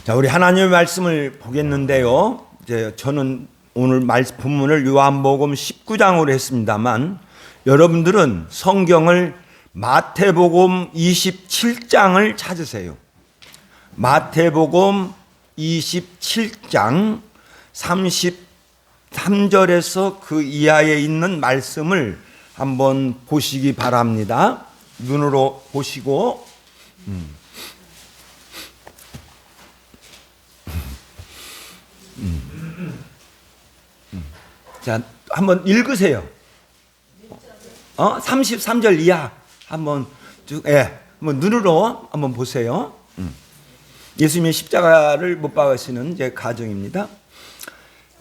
자, 우리 하나님의 말씀을 보겠는데요. 이제 저는 오늘 본문을 요한복음 19장으로 했습니다만 여러분들은 성경을 마태복음 27장을 찾으세요. 마태복음 27장 33절에서 그 이하에 있는 말씀을 한번 보시기 바랍니다. 눈으로 보시고 자, 한번 읽으세요. 33절 이하 한번 쭉, 한번 눈으로 한번 보세요. 예수님의 십자가를 못 박으시는 이제 가정입니다.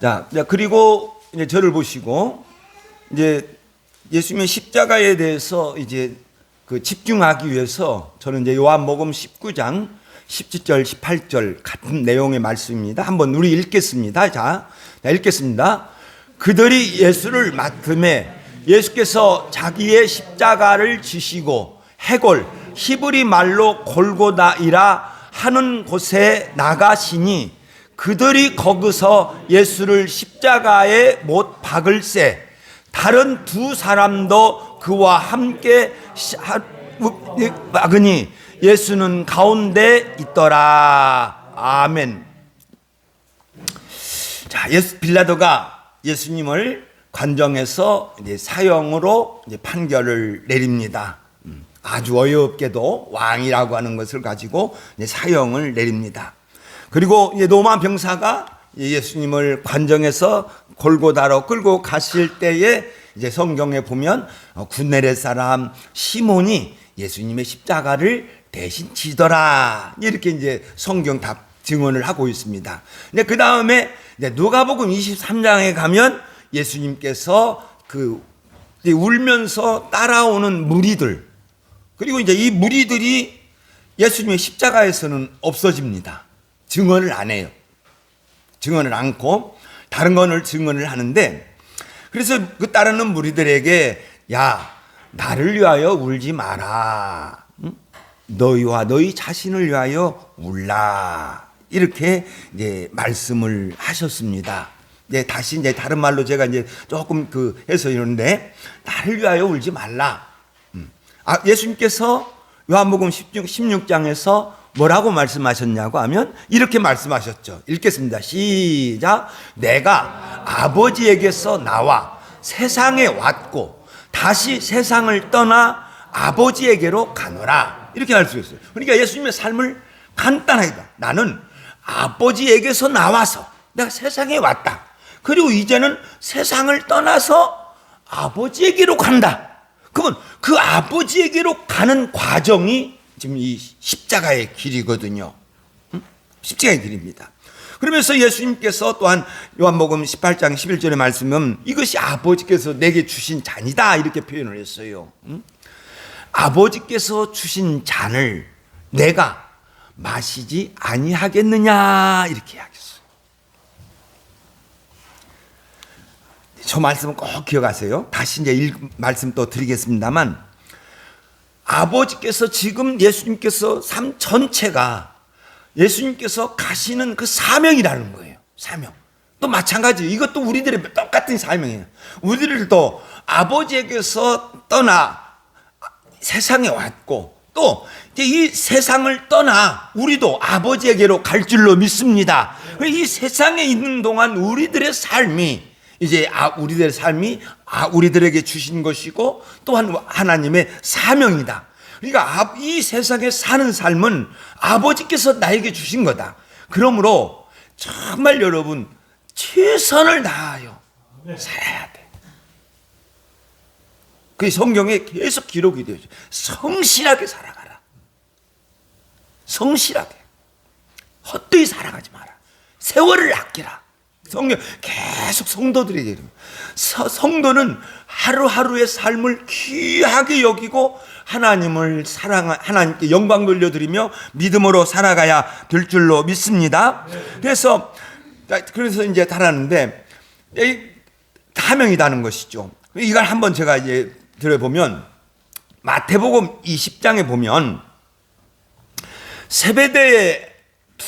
자, 그리고 이제 저를 보시고 이제 예수님의 십자가에 대해서 이제 그 집중하기 위해서 저는 이제 요한복음 19장 17절, 18절 같은 내용의 말씀입니다. 한번 우리 읽겠습니다. 자, 읽겠습니다. 그들이 예수를 맡음에 예수께서 자기의 십자가를 지시고 해골 히브리 말로 골고다이라 하는 곳에 나가시니 그들이 거기서 예수를 십자가에 못 박을새 다른 두 사람도 그와 함께 박으니 예수는 가운데 있더라. 아멘. 자, 빌라도가 예수님을 관정해서 이제 사형으로 이제 판결을 내립니다. 아주 어이없게도 왕이라고 하는 것을 가지고 이제 사형을 내립니다. 그리고 이제 로마 병사가 예수님을 관정해서 골고다로 끌고 가실 때에 이제 성경에 보면 구네렛 사람 시몬이 예수님의 십자가를 대신 지더라. 이렇게 이제 성경 다 증언을 하고 있습니다. 근데 그 다음에 누가복음 23장에 가면 예수님께서 울면서 따라오는 무리들, 그리고 이제 이 무리들이 예수님의 십자가에서는 없어집니다. 증언을 안 해요. 증언을 않고 다른 것을 증언을 하는데, 그래서 그 따르는 무리들에게 야, 나를 위하여 울지 마라. 너희와 너희 자신을 위하여 울라. 이렇게 이제 말씀을 하셨습니다. 이제 다시 이제 다른 말로 제가 이제 조금 해서 이러는데, 나를 위하여 울지 말라. 예수님께서 요한복음 16장에서 뭐라고 말씀하셨냐고 하면 이렇게 말씀하셨죠. 읽겠습니다. 시작. 내가 아버지에게서 나와 세상에 왔고 다시 세상을 떠나 아버지에게로 가노라. 이렇게 말씀했어요. 그러니까 예수님의 삶을 간단하게 봐. 나는 아버지에게서 나와서 내가 세상에 왔다. 그리고 이제는 세상을 떠나서 아버지에게로 간다. 그러면 그 아버지에게로 가는 과정이 지금 이 십자가의 길이거든요. 십자가의 길입니다. 그러면서 예수님께서 또한 요한복음 18장 11절의 말씀은 이것이 아버지께서 내게 주신 잔이다. 이렇게 표현을 했어요. 아버지께서 주신 잔을 내가 마시지 아니하겠느냐. 이렇게 이야기했어요. 저 말씀은 꼭 기억하세요. 다시 이제 말씀 또 드리겠습니다만, 아버지께서 지금 예수님께서 삶 전체가 예수님께서 가시는 그 사명이라는 거예요. 사명. 또 마찬가지. 이것도 우리들의 똑같은 사명이에요. 우리들도 아버지에게서 떠나 세상에 왔고, 또 이 세상을 떠나 우리도 아버지에게로 갈 줄로 믿습니다. 이 세상에 있는 동안 우리들의 삶이 이제 우리들의 삶이 우리들에게 주신 것이고 또한 하나님의 사명이다. 그러니까 이 세상에 사는 삶은 아버지께서 나에게 주신 거다. 그러므로 정말 여러분 최선을 다하여 살아야 돼. 그 성경에 계속 기록이 되어 있어요. 성실하게 살아가라. 성실하게. 헛되이 살아가지 마라. 세월을 아끼라. 성경 계속 성도들에게 이릅니다. 성도는 하루하루의 삶을 귀하게 여기고 하나님께 영광 돌려드리며 믿음으로 살아가야 될 줄로 믿습니다. 그래서 이제 달았는데 사명이라는 것이죠. 이걸 한번 제가 이제 들어보면 마태복음 20장에 보면 세베대의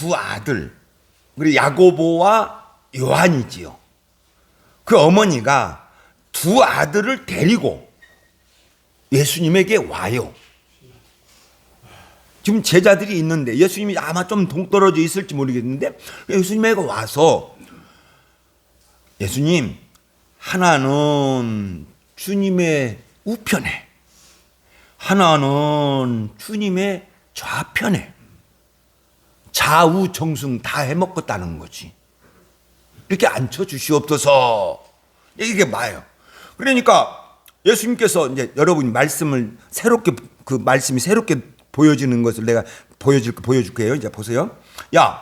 두 아들, 그리고 야고보와 요한이지요. 그 어머니가 두 아들을 데리고 예수님에게 와요. 지금 제자들이 있는데 예수님이 아마 좀 동떨어져 있을지 모르겠는데 예수님에게 와서 예수님, 하나는 주님의 우편에, 하나는 주님의 좌편에 좌우 정승 다 해먹었다는 거지. 이렇게 앉혀주시옵소서. 이게 뭐예요? 그러니까 예수님께서 이제 여러분이 말씀을 새롭게, 그 말씀이 새롭게 보여지는 것을 내가 보여줄게요. 이제 보세요. 야,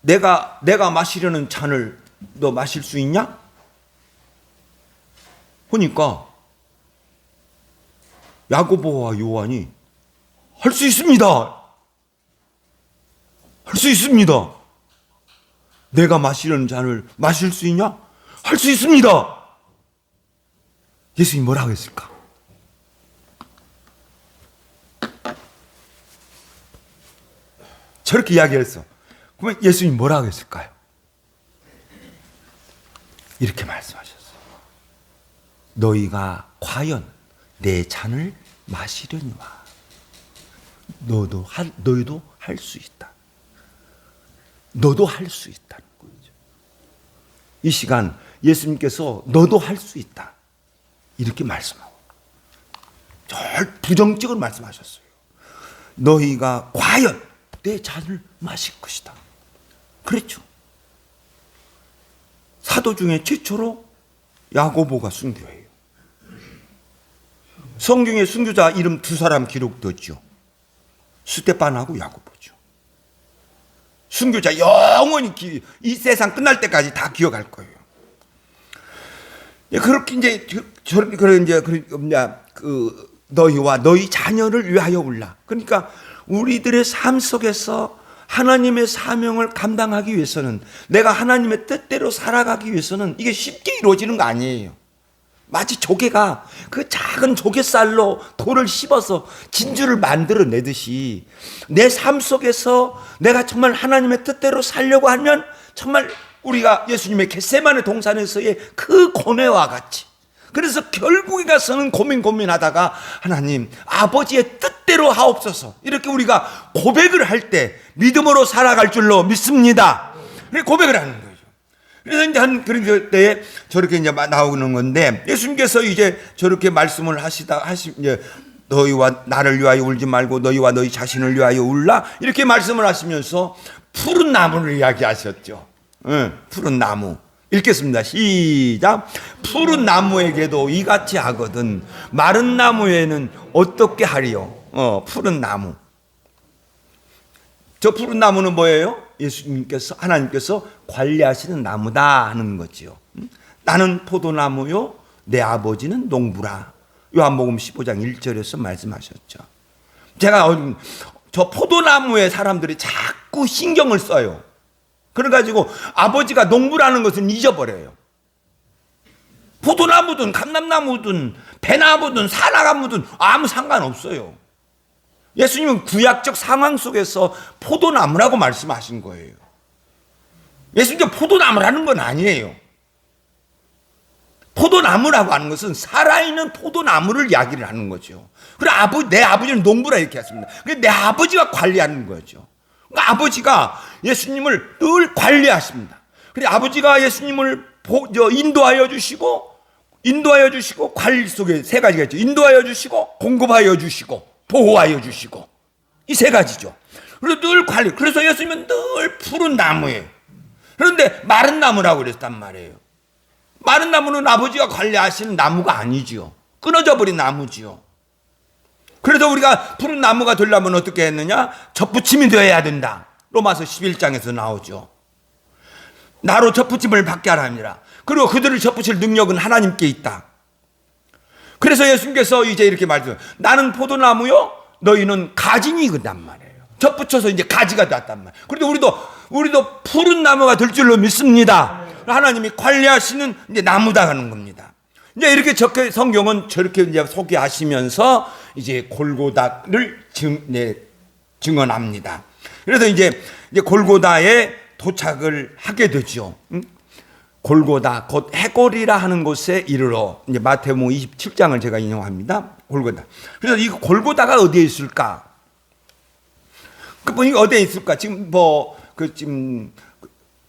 내가 마시려는 잔을 너 마실 수 있냐? 보니까 야고보와 요한이 할 수 있습니다. 할 수 있습니다. 내가 마시려는 잔을 마실 수 있냐? 할 수 있습니다. 예수님이 뭐라고 했을까? 저렇게 이야기했어. 그러면 예수님이 뭐라고 했을까요? 이렇게 말씀하셨어요. 너희가 과연 내 잔을 마시려니와 너희도 할 수 있다. 너도 할 수 있다는 거죠. 이 시간 예수님께서 너도 할 수 있다 이렇게 말씀하고 절 부정적으로 말씀하셨어요. 너희가 과연 내 잔을 마실 것이다. 그랬죠. 사도 중에 최초로 야고보가 순교해요. 성경에 순교자 이름 두 사람 기록되죠. 스데반하고 야고보죠. 순교자 영원히 이 세상 끝날 때까지 다 기억할 거예요. 그렇게 이제 너희와 너희 자녀를 위하여 올라. 그러니까 우리들의 삶 속에서 하나님의 사명을 감당하기 위해서는, 내가 하나님의 뜻대로 살아가기 위해서는 이게 쉽게 이루어지는 거 아니에요. 마치 조개가 그 작은 조개살로 돌을 씹어서 진주를 만들어내듯이 내 삶 속에서 내가 정말 하나님의 뜻대로 살려고 하면 정말 우리가 예수님의 겟세마네 동산에서의 그 고뇌와 같이, 그래서 결국에 가서는 고민하다가 하나님 아버지의 뜻대로 하옵소서 이렇게 우리가 고백을 할 때 믿음으로 살아갈 줄로 믿습니다. 고백을 하는 거예요. 그래서 이제 그런 때에 저렇게 이제 나오는 건데, 예수님께서 이제 저렇게 말씀을 이제 너희와 나를 위하여 울지 말고 너희와 너희 자신을 위하여 울라 이렇게 말씀을 하시면서 푸른 나무를 이야기하셨죠. 푸른 나무. 읽겠습니다. 시작. 푸른 나무에게도 이같이 하거든 마른 나무에는 어떻게 하리요? 푸른 나무. 저 푸른 나무는 뭐예요? 예수님께서, 하나님께서 관리하시는 나무다 하는 거지요. 나는 포도나무요 내 아버지는 농부라. 요한복음 15장 1절에서 말씀하셨죠. 제가 저 포도나무에 사람들이 자꾸 신경을 써요. 그래가지고 아버지가 농부라는 것은 잊어버려요. 포도나무든 감람나무든 배나무든 사나가무든 아무 상관없어요. 예수님은 구약적 상황 속에서 포도나무라고 말씀하신 거예요. 예수님은 포도나무라는 건 아니에요. 포도나무라고 하는 것은 살아있는 포도나무를 이야기를 하는 거죠. 그리고 내 아버지는 농부라 이렇게 했습니다. 내 아버지가 관리하는 거죠. 그러니까 아버지가 예수님을 늘 관리하십니다. 그리고 아버지가 예수님을 인도하여 주시고 관리 속에 세 가지가 있죠. 인도하여 주시고 공급하여 주시고 보호하여 주시고, 이 세 가지죠. 그리고 늘 관리. 그래서 예수님은 늘 푸른 나무예요. 그런데 마른 나무라고 그랬단 말이에요. 마른 나무는 아버지가 관리하시는 나무가 아니지요. 끊어져 버린 나무지요. 그래서 우리가 푸른 나무가 되려면 어떻게 했느냐? 접붙임이 되어야 된다. 로마서 11장에서 나오죠. 나로 접붙임을 받게 하라니라. 그리고 그들을 접붙일 능력은 하나님께 있다. 그래서 예수님께서 이제 이렇게 말씀해요. 나는 포도나무요 너희는 가지니그단 말이에요. 접붙여서 이제 가지가 됐단 말이에요. 그런데 우리도 푸른 나무가 될 줄로 믿습니다. 하나님이 관리하시는 이제 나무다 하는 겁니다. 이제 이렇게 성경은 저렇게 이제 소개하시면서 이제 골고다를 증언합니다. 그래서 이제 골고다에 도착을 하게 되죠. 골고다 곧 해골이라 하는 곳에 이르러, 이제 마태복음 27장을 제가 인용합니다. 골고다. 그래서 이 골고다가 어디에 있을까? 그 어디에 있을까? 지금 지금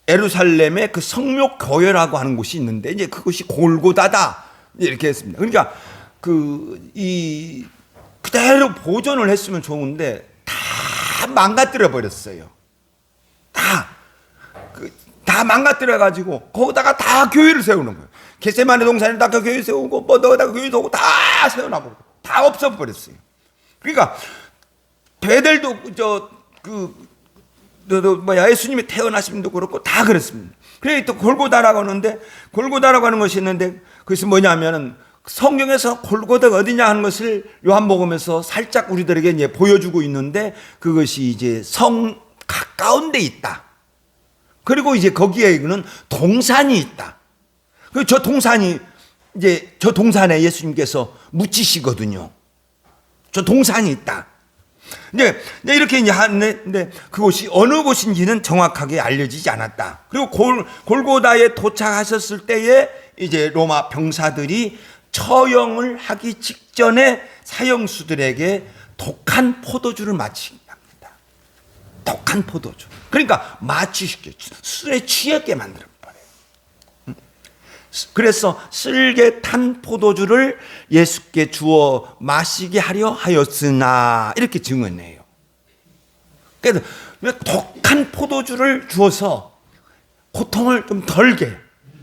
예루살렘의 그 성묘 교회라고 하는 곳이 있는데, 이제 그것이 골고다다 이렇게 했습니다. 그러니까 그대로 보존을 했으면 좋은데 다 망가뜨려 버렸어요. 다 망가뜨려 가지고 거기다가 다 교회를 세우는 거예요. 겟세마네 동산에다 교회 세우고 너다가 교회 세우고 다 세워놔버리고 다 없어버렸어요. 그러니까 베델도 예수님이 태어나심도 그렇고 다 그렇습니다. 그래 또 골고다라고 하는데, 골고다라고 하는 것이 있는데, 그것이 뭐냐면은 성경에서 골고다가 어디냐 하는 것을 요한복음에서 살짝 우리들에게 이제 보여주고 있는데, 그것이 이제 성 가까운 데 있다. 그리고 이제 거기에는 동산이 있다. 저 동산에 예수님께서 묻히시거든요. 저 동산이 있다. 이렇게 이제 하는데 그곳이 어느 곳인지는 정확하게 알려지지 않았다. 그리고 골고다에 도착하셨을 때에 이제 로마 병사들이 처형을 하기 직전에 사형수들에게 독한 포도주를 마시게 합니다. 독한 포도주. 그러니까 마취시켜, 술에 취하게 만들어 버려요. 그래서 쓸게 탄 포도주를 예수께 주어 마시게 하려 하였으나 이렇게 증언해요. 그래서 독한 포도주를 주어서 고통을 좀 덜게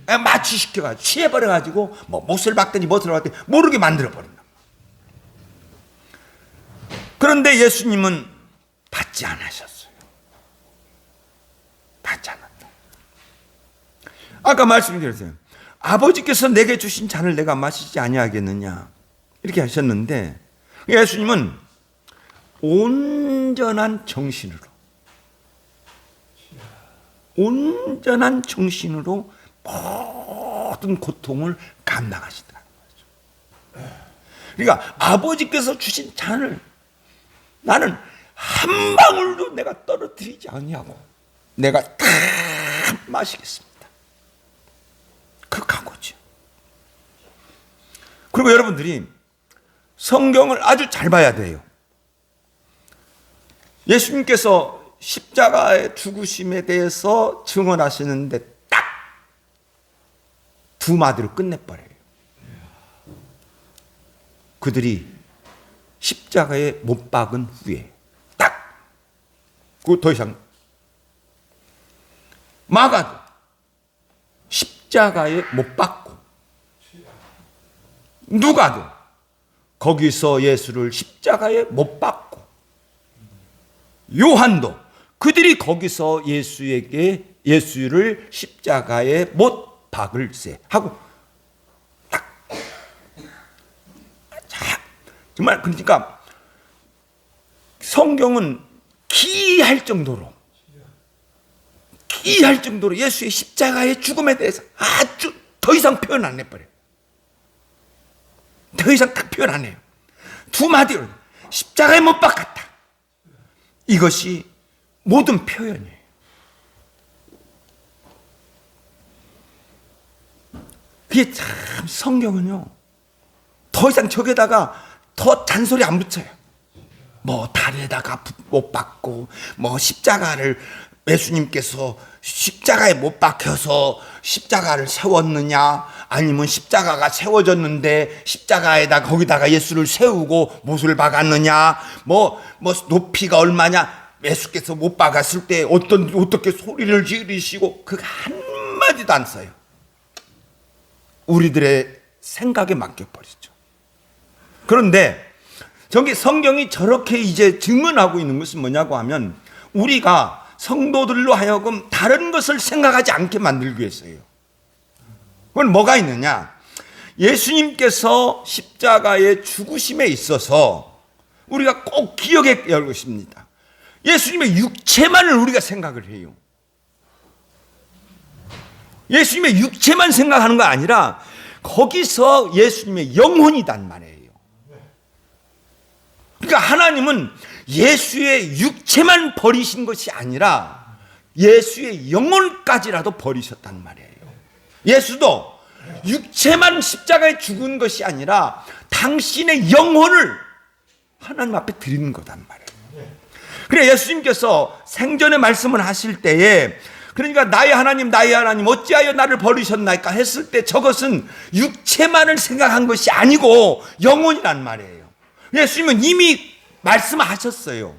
마취시켜가지고 취해버려가지고 못을 박더니 못을 박더니 모르게 만들어버린다. 그런데 예수님은 받지 않으셨어요. 받지 않았다. 아까 말씀드렸어요. 아버지께서 내게 주신 잔을 내가 마시지 아니하겠느냐 이렇게 하셨는데, 예수님은 온전한 정신으로 모든 고통을 감당하시더라는 거죠. 그러니까 아버지께서 주신 잔을 나는 한 방울도 내가 떨어뜨리지 아니하고 내가 다 마시겠습니다. 그 각오죠. 그리고 여러분들이 성경을 아주 잘 봐야 돼요. 예수님께서 십자가의 죽으심에 대해서 증언하시는데 딱 두 마디로 끝내버려요. 그들이 십자가에 못 박은 후에 딱, 그 더 이상 마가도 십자가에 못 박고, 누가도 거기서 예수를 십자가에 못 박고, 요한도 그들이 거기서 예수를 십자가에 못 박을세 하고 딱. 정말 그러니까 성경은 기이할 정도로 예수의 십자가의 죽음에 대해서 아주 더 이상 표현 안 해버려요. 더 이상 딱 표현 안 해요. 두 마디로 십자가에 못 박았다. 이것이 모든 표현이에요. 그게 참 성경은요, 더 이상 저기다가 더 잔소리 안 붙여요. 다리에다가 못 박고, 십자가를 예수님께서 십자가에 못 박혀서 십자가를 세웠느냐, 아니면 십자가가 세워졌는데 십자가에다 거기다가 예수를 세우고 못을 박았느냐, 높이가 얼마냐, 예수께서 못 박았을 때 어떻게 소리를 지르시고, 그거 한마디도 안 써요. 우리들의 생각에 맡겨버리죠. 그런데 저기 성경이 저렇게 이제 증언하고 있는 것은 뭐냐고 하면, 우리가 성도들로 하여금 다른 것을 생각하지 않게 만들기 위해서예요. 그건 뭐가 있느냐? 예수님께서 십자가의 죽으심에 있어서 우리가 꼭 기억해야 할 것입니다. 예수님의 육체만을 우리가 생각을 해요. 예수님의 육체만 생각하는 거 아니라 거기서 예수님의 영혼이단 말이에요. 그러니까 하나님은 예수의 육체만 버리신 것이 아니라 예수의 영혼까지라도 버리셨단 말이에요. 예수도 육체만 십자가에 죽은 것이 아니라 당신의 영혼을 하나님 앞에 드리는 거단 말이에요. 그래 예수님께서 생전에 말씀을 하실 때에 그러니까 나의 하나님 어찌하여 나를 버리셨나이까 했을 때 저것은 육체만을 생각한 것이 아니고 영혼이란 말이에요. 예수님은 이미 말씀하셨어요.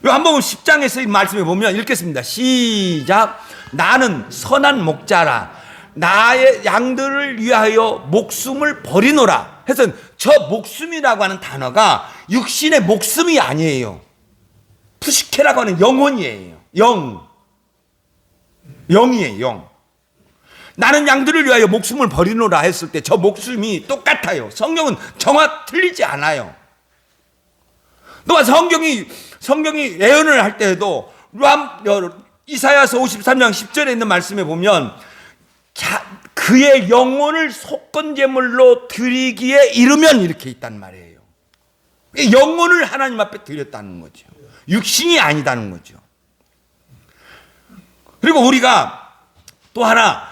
요한복음 10장에서 이 말씀에 보면 읽겠습니다. 시작. 나는 선한 목자라 나의 양들을 위하여 목숨을 버리노라 해서 저 목숨이라고 하는 단어가 육신의 목숨이 아니에요. 푸시케라고 하는 영혼이에요. 영이에요. 영. 나는 양들을 위하여 목숨을 버리노라 했을 때 저 목숨이 똑같아요. 성경은 틀리지 않아요. 또한 성경이 예언을 할 때에도 이사야서 53장 10절에 있는 말씀에 보면 그의 영혼을 속건제물로 드리기에 이르면 이렇게 있단 말이에요. 영혼을 하나님 앞에 드렸다는 거죠. 육신이 아니다는 거죠. 그리고 우리가 또 하나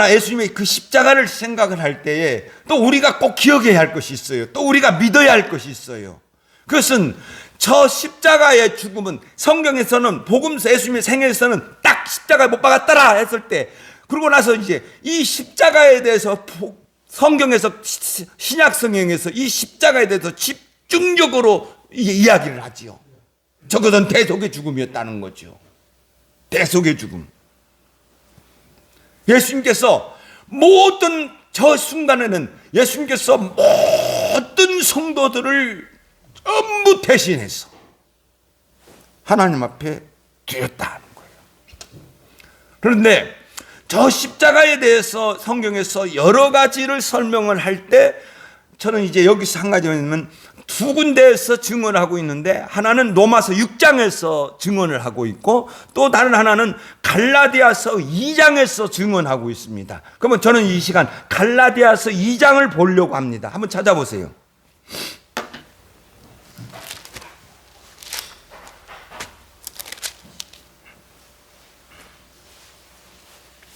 예수님의 그 십자가를 생각을 할 때에 또 우리가 꼭 기억해야 할 것이 있어요. 또 우리가 믿어야 할 것이 있어요. 그것은 저 십자가의 죽음은 성경에서는 복음서 예수님의 생애에서는 딱 십자가에 못 박았더라 했을 때 그러고 나서 이제 이 십자가에 대해서 성경에서 신약 성경에서 이 십자가에 대해서 집중적으로 이야기를 하지요. 저것은 대속의 죽음이었다는 거죠. 대속의 죽음. 예수님께서 모든 저 순간에는 예수님께서 모든 성도들을 전부 대신해서 하나님 앞에 드렸다는 거예요. 그런데 저 십자가에 대해서 성경에서 여러 가지를 설명을 할 때 저는 이제 여기서 한 가지는 두 군데에서 증언하고 있는데 하나는 로마서 6장에서 증언을 하고 있고 또 다른 하나는 갈라디아서 2장에서 증언하고 있습니다. 그러면 저는 이 시간 갈라디아서 2장을 보려고 합니다. 한번 찾아보세요.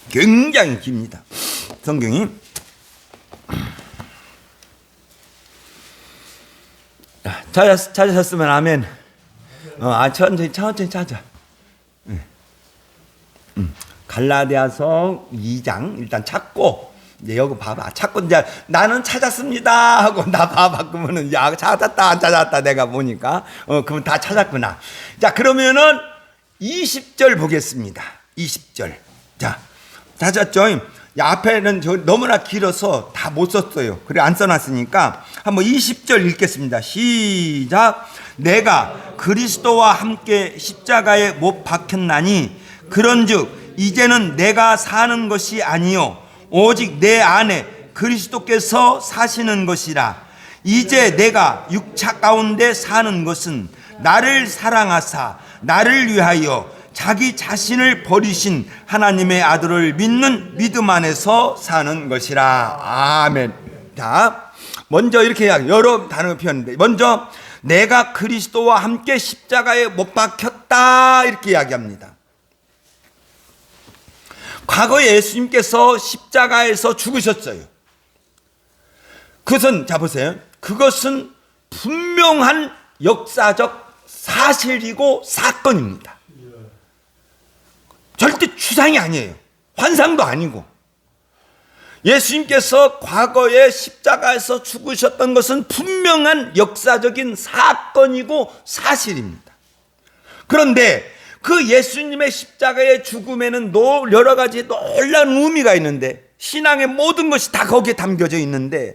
굉장히 깁니다. 성경이. 찾으셨으면 아멘. 천천히 찾아. 갈라디아서 2장 일단 찾고 이제 여기 봐봐. 찾고 이제 나는 찾았습니다 하고 나 봐봐. 그러면은 야 찾았다 안 찾았다 내가 보니까 그러면 다 찾았구나. 자 그러면은 20절 보겠습니다. 20절. 자 찾았죠? 앞에는 너무나 길어서 다 못 썼어요. 그래 안 써놨으니까 한번 20절 읽겠습니다. 시작. 내가 그리스도와 함께 십자가에 못 박혔나니 그런즉 이제는 내가 사는 것이 아니요 오직 내 안에 그리스도께서 사시는 것이라. 이제 내가 육차 가운데 사는 것은 나를 사랑하사 나를 위하여 자기 자신을 버리신 하나님의 아들을 믿는 믿음 안에서 사는 것이라. 아멘. 자, 먼저 이렇게 여러 단어를 표현했는데 먼저 내가 그리스도와 함께 십자가에 못 박혔다 이렇게 이야기합니다. 과거에 예수님께서 십자가에서 죽으셨어요. 그것은 자 보세요. 그것은 분명한 역사적 사실이고 사건입니다. 절대 추상이 아니에요. 환상도 아니고. 예수님께서 과거에 십자가에서 죽으셨던 것은 분명한 역사적인 사건이고 사실입니다. 그런데 그 예수님의 십자가의 죽음에는 여러 가지 놀라운 의미가 있는데 신앙의 모든 것이 다 거기에 담겨져 있는데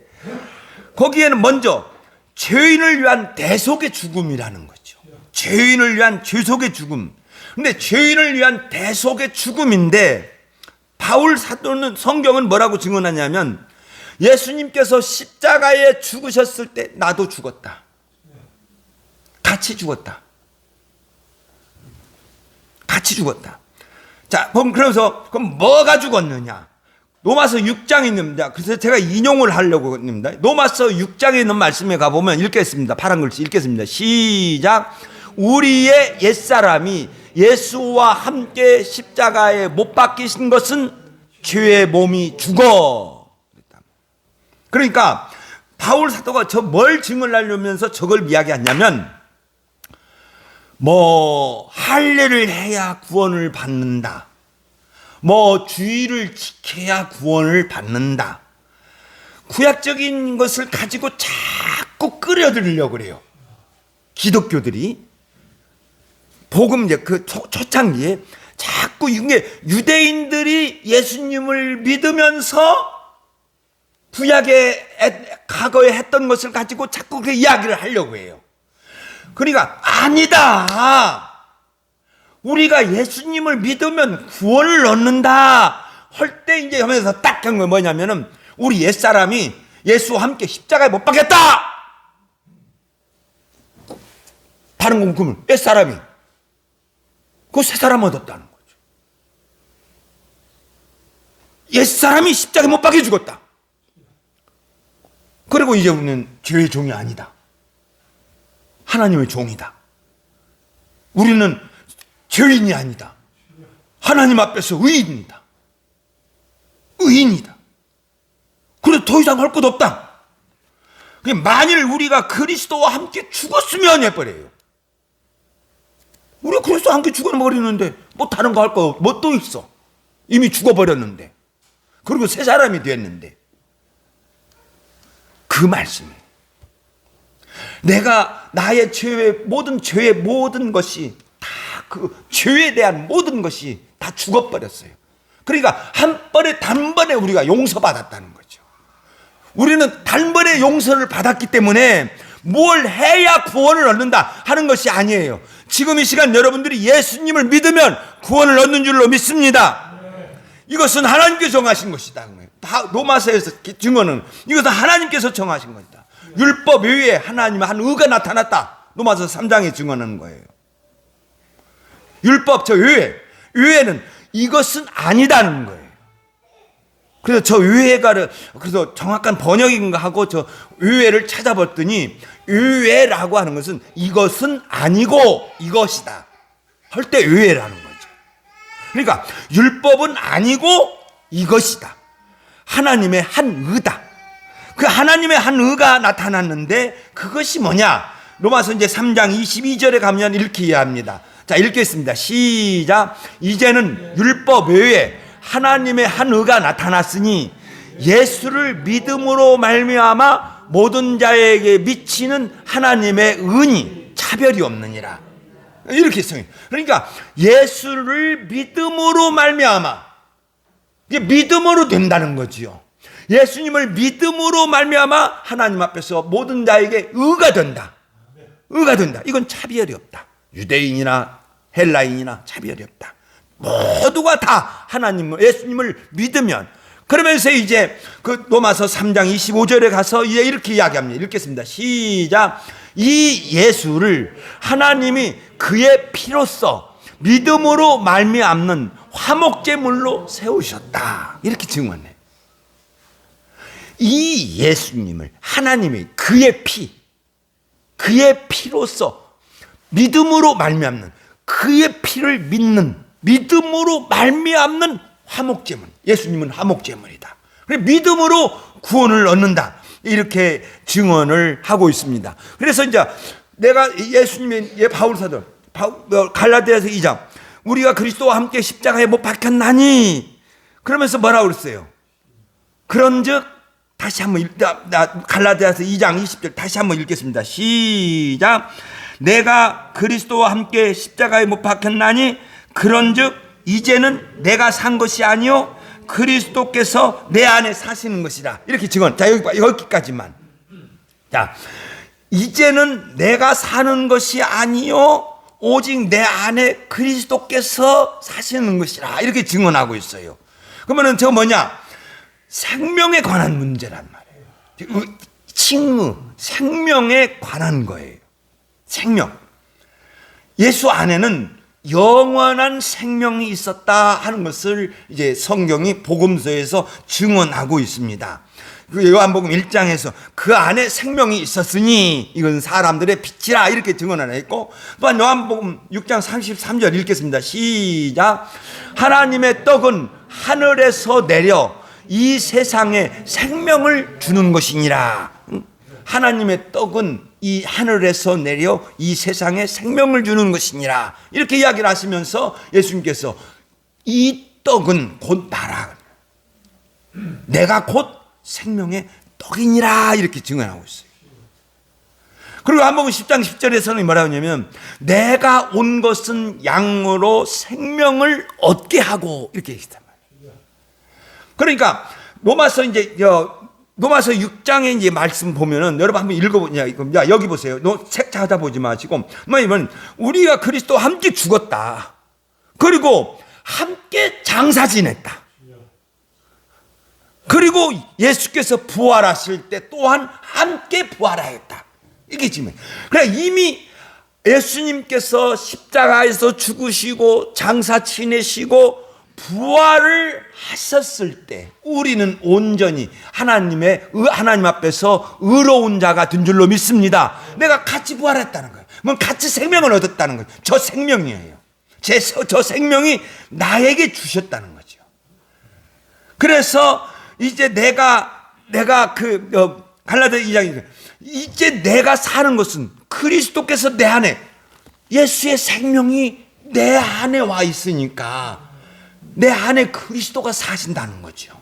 거기에는 먼저 죄인을 위한 대속의 죽음이라는 거죠. 죄인을 위한 죄속의 죽음. 근데 죄인을 위한 대속의 죽음인데 바울 사도는 성경은 뭐라고 증언하냐면 예수님께서 십자가에 죽으셨을 때 나도 죽었다. 같이 죽었다. 같이 죽었다. 자, 그럼 뭐가 죽었느냐? 로마서 6장에 있습니다. 그래서 제가 인용을 하려고 합니다. 로마서 6장에 있는 말씀에 가보면 읽겠습니다. 파란 글씨 읽겠습니다. 시작. 우리의 옛사람이 예수와 함께 십자가에 못 박히신 것은 죄의 몸이 죽어. 그러니까 바울 사도가 저 뭘 증언하려면서 저걸 이야기하냐면, 뭐 할례를 해야 구원을 받는다, 뭐 주의를 지켜야 구원을 받는다, 구약적인 것을 가지고 자꾸 끌어들이려고 그래요. 기독교들이 복음 이제 그 초창기에 자꾸 이게 유대인들이 예수님을 믿으면서 구약의 과거에 했던 것을 가지고 자꾸 그 이야기를 하려고 해요. 그러니까 아니다, 우리가 예수님을 믿으면 구원을 얻는다 할 때 이제 하면서 딱 한 거 뭐냐면은, 우리 옛사람이 예수와 함께 십자가에 못 박혔다. 다른 공금을 옛사람이 그 새 사람 얻었다는 거죠. 옛사람이 십자가에 못 박혀 죽었다. 그리고 이제 우리는 죄의 종이 아니다, 하나님의 종이다. 우리는 죄인이 아니다, 하나님 앞에서 의인이다. 의인이다. 그래서 더 이상 할 것 없다. 만일 우리가 그리스도와 함께 죽었으면 해버려요. 우리가 그리스도와 함께 죽어버리는데 뭐 다른 거 할 거 뭐 또 있어. 이미 죽어버렸는데, 그리고 새 사람이 됐는데. 그 말씀이에요. 내가 나의 죄의 모든 것이 다, 그 죄에 대한 모든 것이 다 죽어버렸어요. 그러니까 단번에 우리가 용서받았다는 거죠. 우리는 단번에 용서를 받았기 때문에 뭘 해야 구원을 얻는다 하는 것이 아니에요. 지금 이 시간 여러분들이 예수님을 믿으면 구원을 얻는 줄로 믿습니다. 이것은 하나님께서 정하신 것이다. 다 로마서에서 증언은 이것은 하나님께서 정하신 것이다. 율법 외에 하나님의 한 의가 나타났다. 로마서 3장에 증언하는 거예요. 율법 저 외에는 이것은 아니다는 거예요. 그래서 저 외가를, 그래서 정확한 번역인가 하고 저 외를 찾아봤더니, 외라고 하는 것은 이것은 아니고 이것이다 할 때 외라는 거죠. 그러니까 율법은 아니고 이것이다. 하나님의 한 의다. 그 하나님의 한 의가 나타났는데 그것이 뭐냐? 로마서 이제 3장 22절에 가면 이렇게 이해합니다. 자, 읽겠습니다. 시작. 이제는 율법 외에 하나님의 한 의가 나타났으니 예수를 믿음으로 말미암아 모든 자에게 미치는 하나님의 은이 차별이 없느니라. 이렇게 써요. 그러니까 예수를 믿음으로 말미암아, 이게 믿음으로 된다는 거지요. 예수님을 믿음으로 말미암아 하나님 앞에서 모든 자에게 의가 된다. 의가 된다. 이건 차별이 없다. 유대인이나 헬라인이나 차별이 없다. 모두가 다 예수님을 믿으면. 그러면서 이제 그 로마서 3장 25절에 가서 이제 이렇게 이야기합니다. 읽겠습니다. 시작. 이 예수를 하나님이 그의 피로써 믿음으로 말미암는 화목제물로 세우셨다. 이렇게 증언해. 이 예수님을 하나님이 그의 피로써 믿음으로 말미암는, 그의 피를 믿는, 믿음으로 말미암는 화목제물. 예수님은 화목제물이다. 믿음으로 구원을 얻는다. 이렇게 증언을 하고 있습니다. 그래서 이제 내가 예수님의 바울 사도 갈라디아서 2장, 우리가 그리스도와 함께 십자가에 못 박혔나니, 그러면서 뭐라고 그랬어요? 그런즉 다시 한번 갈라디아서 2장 20절 다시 한번 읽겠습니다. 시작. 내가 그리스도와 함께 십자가에 못 박혔나니 그런즉 이제는 내가 산 것이 아니요 그리스도께서 내 안에 사시는 것이라. 이렇게 증언. 자, 여기까지만. 자, 이제는 내가 사는 것이 아니요 오직 내 안에 그리스도께서 사시는 것이라. 이렇게 증언하고 있어요. 그러면은 저 뭐냐? 생명에 관한 문제란 말이에요. 칭의, 생명에 관한 거예요. 생명. 예수 안에는 영원한 생명이 있었다 하는 것을 이제 성경이 복음서에서 증언하고 있습니다. 그 요한복음 1장에서 그 안에 생명이 있었으니 이건 사람들의 빛이라 이렇게 증언하나 있고, 또한 요한복음 6장 33절 읽겠습니다. 시작. 하나님의 떡은 하늘에서 내려 이 세상에 생명을 주는 것이니라. 하나님의 떡은 이 하늘에서 내려 이 세상에 생명을 주는 것이니라. 이렇게 이야기를 하시면서 예수님께서 이 떡은 곧 나라. 내가 곧 생명의 떡이니라 이렇게 증언하고 있어요. 그리고 한복음 10장 10절에서는 뭐라고 하냐면 내가 온 것은 양으로 생명을 얻게 하고 이렇게 했단 말이에요. 그러니까 로마서 6장의 이제 말씀 보면은 여러분 한번 읽어보냐. 야, 여기 보세요. 책 찾아보지 마시고 뭐냐면 우리가 그리스도와 함께 죽었다. 그리고 함께 장사 지냈다. 그리고 예수께서 부활하실 때 또한 함께 부활하였다. 이게 지금. 그래 이미 예수님께서 십자가에서 죽으시고 장사 지내시고 부활을 하셨을 때 우리는 온전히 하나님 앞에서 의로운 자가 된 줄로 믿습니다. 내가 같이 부활했다는 거예요. 뭐 같이 생명을 얻었다는 거예요. 저 생명이에요. 저 생명이 나에게 주셨다는 거죠. 그래서 이제 내가 갈라디아 2장에 이제 내가 사는 것은 그리스도께서 내 안에 예수의 생명이 내 안에 와 있으니까 내 안에 그리스도가 사신다는 거죠.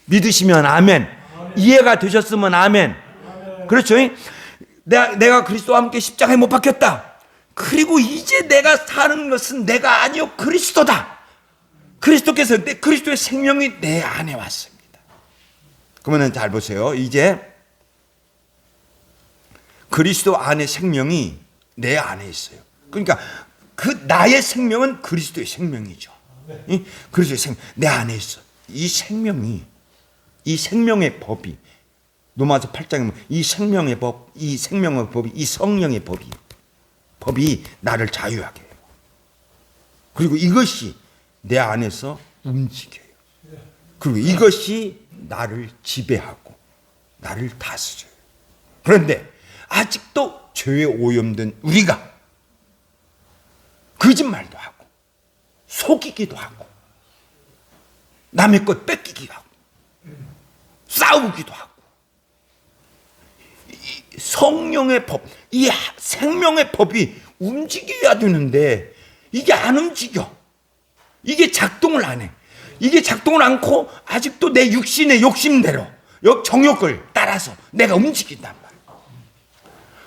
믿으시면 아멘. 이해가 되셨으면 아멘. 그렇죠? 내가 그리스도와 함께 십자가에 못 박혔다. 그리고 이제 내가 사는 것은 내가 아니요 그리스도다. 그리스도께서 그리스도의 생명이 내 안에 왔습니다. 그러면 잘 보세요. 이제 그리스도 안에 생명이 내 안에 있어요. 그러니까 그 나의 생명은 그리스도의 생명이죠. 그리스도의 생명 내 안에 있어. 이 생명의 법이 로마서 8장에 보면 이 생명의 법이 이 성령의 법이 나를 자유하게 해요. 그리고 이것이 내 안에서 움직여요. 그리고 이것이 나를 지배하고 나를 다스려요. 그런데 아직도 죄에 오염된 우리가 거짓말도 하고 속이기도 하고 남의 것 뺏기기도 하고 싸우기도 하고 이 성령의 법, 이 생명의 법이 움직여야 되는데 이게 안 움직여. 이게 작동을 안 해. 이게 작동을 않고 아직도 내 육신의 욕심대로 정욕을 따라서 내가 움직인단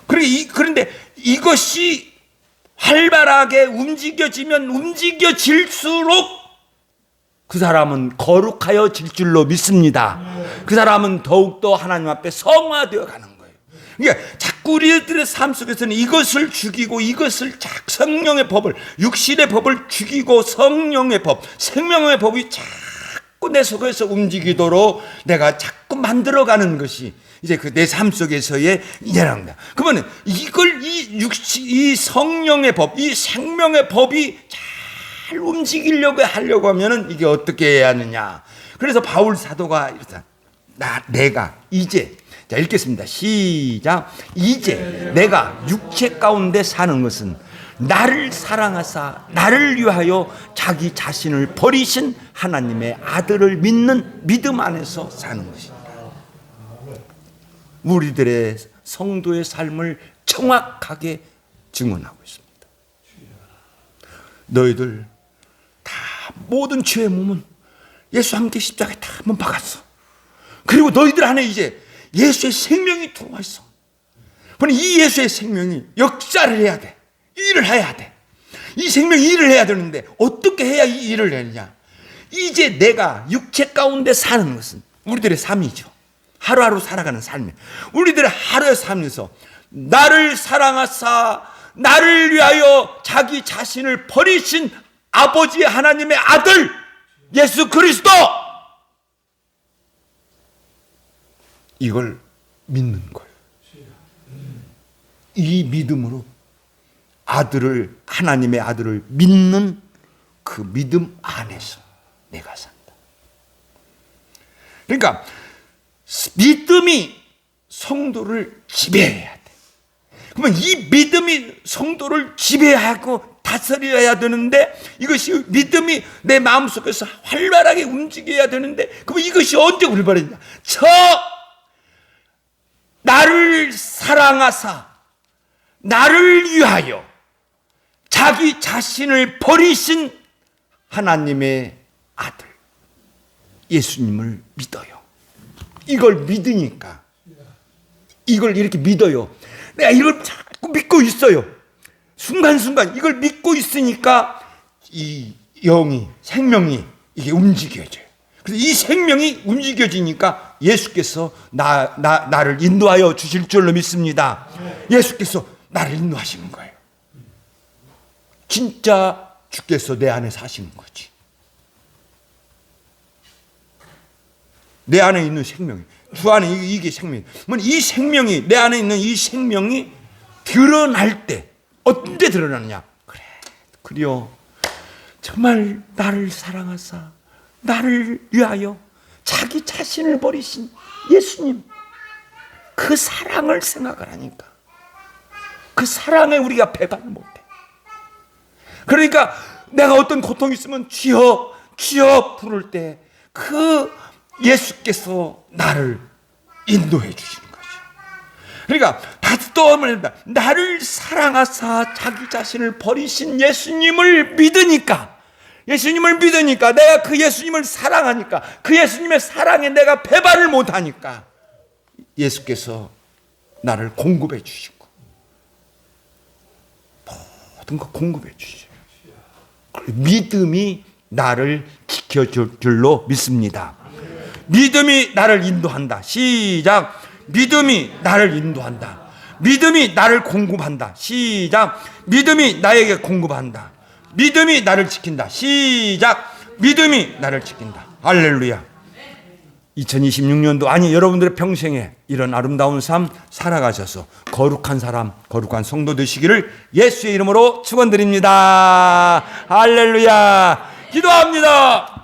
말이야. 그런데 이것이 활발하게 움직여지면 움직여질수록 그 사람은 거룩하여질 줄로 믿습니다. 그 사람은 더욱더 하나님 앞에 성화되어 가는 거예요. 그러니까 자꾸 우리들의 삶 속에서는 이것을 죽이고 이것을 성령의 법을, 육신의 법을 죽이고 성령의 법, 생명의 법이 자꾸 내 속에서 움직이도록 내가 자꾸 만들어가는 것이 이제 그 내 삶 속에서의 일어납니다. 그러면 이걸 이 성령의 법, 이 생명의 법이 잘 움직이려고 하려고 하면은 이게 어떻게 해야 하느냐. 그래서 바울 사도가 이렇다. 내가 이제 자 읽겠습니다. 시작. 이제 내가 육체 가운데 사는 것은 나를 사랑하사 나를 위하여 자기 자신을 버리신 하나님의 아들을 믿는 믿음 안에서 사는 것입니다. 우리들의 성도의 삶을 정확하게 증언하고 있습니다. 너희들 다 모든 죄의 몸은 예수와 함께 십자가에 다 못 박았어. 그리고 너희들 안에 이제 예수의 생명이 들어와 있어. 그럼 이 예수의 생명이 역사를 해야 돼. 일을 해야 돼. 이 생명이 일을 해야 되는데 어떻게 해야 이 일을 해야? 이제 내가 육체 가운데 사는 것은 우리들의 삶이죠. 하루하루 살아가는 삶이에요. 우리들의 하루의 삶에서 나를 사랑하사 나를 위하여 자기 자신을 버리신 아버지 하나님의 아들 예수 그리스도, 이걸 믿는 거예요. 이 믿음으로 아들을 하나님의 아들을 믿는 그 믿음 안에서 내가 산다. 그러니까 믿음이 성도를 지배해야 돼. 그러면 이 믿음이 성도를 지배하고 다스려야 되는데, 이것이 믿음이 내 마음속에서 활발하게 움직여야 되는데, 그러면 이것이 언제 올바르냐? 나를 사랑하사 나를 위하여 자기 자신을 버리신 하나님의 아들 예수님을 믿어요. 이걸 믿으니까, 이걸 이렇게 믿어요. 내가 이걸 자꾸 믿고 있어요. 순간순간 이걸 믿고 있으니까 이 영이, 생명이 이게 움직여져요. 그래서 이 생명이 움직여지니까 예수께서 나를 인도하여 주실 줄로 믿습니다. 예수께서 나를 인도하시는 거예요. 진짜 주께서 내 안에 사시는 거지. 내 안에 있는 생명이, 주 안에 이게 생명이. 이 생명이, 내 안에 있는 이 생명이 드러날 때, 어떤 때 드러나느냐? 그래요. 정말 나를 사랑하사 나를 위하여 자기 자신을 버리신 예수님, 그 사랑을 생각을 하니까 그 사랑에 우리가 배반을 못해. 그러니까 내가 어떤 고통이 있으면 주여 주여 부를 때 그 예수께서 나를 인도해 주시는 거죠. 그러니까 다시 또 말합니다. 나를 사랑하사 자기 자신을 버리신 예수님을 믿으니까, 예수님을 믿으니까, 내가 그 예수님을 사랑하니까, 그 예수님의 사랑에 내가 배반을 못하니까 예수께서 나를 공급해 주시고 모든 거 공급해 주시죠. 믿음이 나를 지켜줄 줄로 믿습니다. 믿음이 나를 인도한다. 시작. 믿음이 나를 인도한다. 믿음이 나를 공급한다. 시작. 믿음이 나에게 공급한다. 믿음이 나를 지킨다. 시작. 믿음이 나를 지킨다. 할렐루야. 2026년도 아니 여러분들의 평생에 이런 아름다운 삶 살아가셔서 거룩한 사람, 거룩한 성도 되시기를 예수의 이름으로 축원드립니다. 할렐루야. 기도합니다.